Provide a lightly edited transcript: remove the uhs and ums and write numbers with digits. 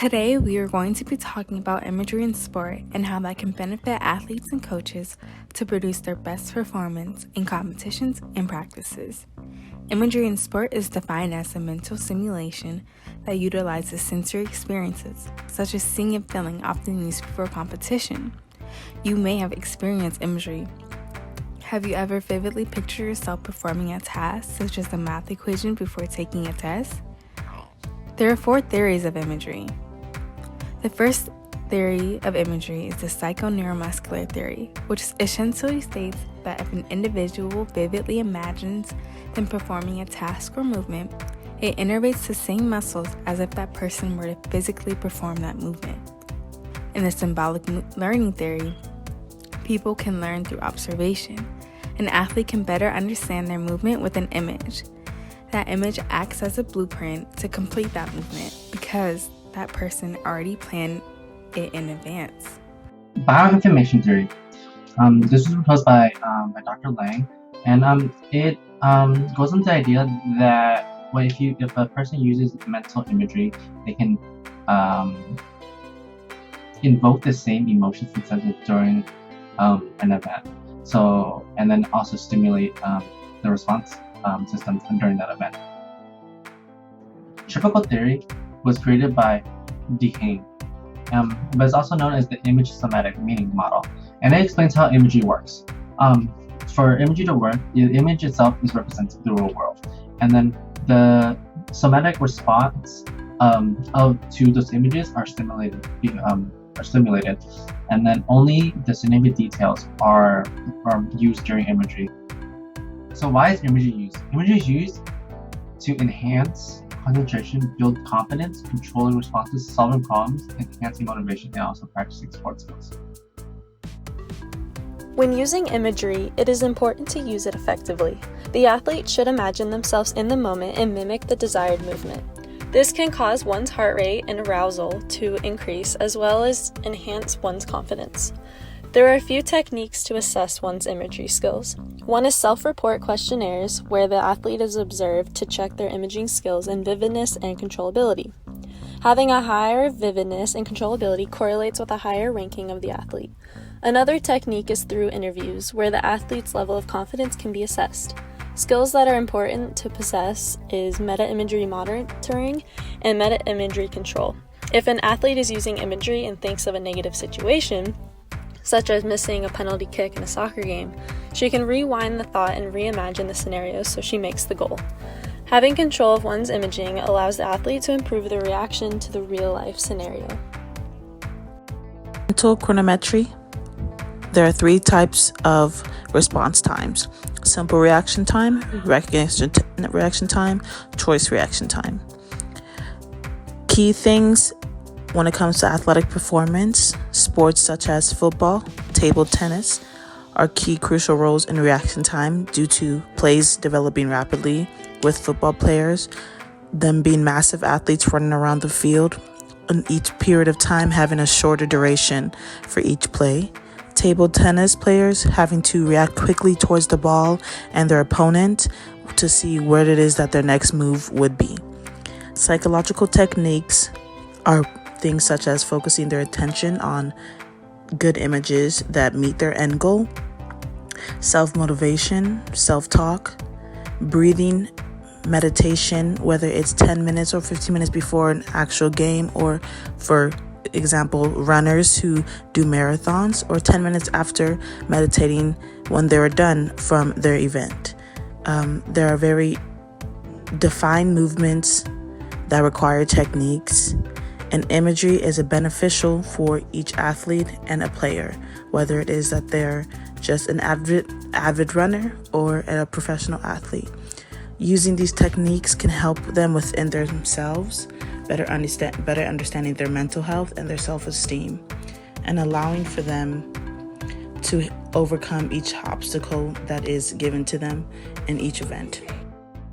Today, we are going to be talking about imagery in sport and how that can benefit athletes and coaches to produce their best performance in competitions and practices. Imagery in sport is defined as a mental simulation that utilizes sensory experiences, such as seeing and feeling often used before competition. You may have experienced imagery. Have you ever vividly pictured yourself performing a task, such as a math equation, before taking a test? There are 4 theories of imagery. The first theory of imagery is the psychoneuromuscular theory, which essentially states that if an individual vividly imagines them performing a task or movement, it innervates the same muscles as if that person were to physically perform that movement. In the symbolic learning theory, people can learn through observation. An athlete can better understand their movement with an image. That image acts as a blueprint to complete that movement because that person already planned it in advance. Bioinformation theory. This was proposed by Dr. Lang, and it goes into the idea that if a person uses mental imagery, they can invoke the same emotions and senses during an event. So, and then also stimulate the response system during that event. Typical theory was created by Dehaene, but it's also known as the image somatic meaning model, and it explains how imagery works. For imagery to work, the image itself is represented through the real world, and then the somatic response to those images are stimulated, and then only the significant details are used during imagery. So why is imagery used? Imagery is used to enhance concentration, build confidence, controlling responses, solving problems, enhancing motivation, and also practicing sports skills. When using imagery, it is important to use it effectively. The athlete should imagine themselves in the moment and mimic the desired movement. This can cause one's heart rate and arousal to increase, as well as enhance one's confidence. There are a few techniques to assess one's imagery skills. One is self-report questionnaires, where the athlete is observed to check their imaging skills in vividness and controllability. Having a higher vividness and controllability correlates with a higher ranking of the athlete. Another technique is through interviews, where the athlete's level of confidence can be assessed. Skills that are important to possess is meta-imagery monitoring and meta-imagery control. If an athlete is using imagery and thinks of a negative situation, such as missing a penalty kick in a soccer game, she can rewind the thought and reimagine the scenario so she makes the goal. Having control of one's imaging allows the athlete to improve their reaction to the real-life scenario. Mental chronometry. There are 3 types of response times: simple reaction time, recognition reaction time, choice reaction time. Key things when it comes to athletic performance: sports such as football, table tennis are key crucial roles in reaction time due to plays developing rapidly with football players, them being massive athletes running around the field, and each period of time having a shorter duration for each play. Table tennis players having to react quickly towards the ball and their opponent to see where it is that their next move would be. Psychological techniques are things such as focusing their attention on good images that meet their end goal, self-motivation, self-talk, breathing, meditation, whether it's 10 minutes or 15 minutes before an actual game, or for example, runners who do marathons, or 10 minutes after meditating when they were done from their event. There are very defined movements that require techniques, and imagery is beneficial for each athlete and a player, whether it is that they're just an avid runner or a professional athlete. Using these techniques can help them within themselves, better understanding their mental health and their self-esteem, and allowing for them to overcome each obstacle that is given to them in each event.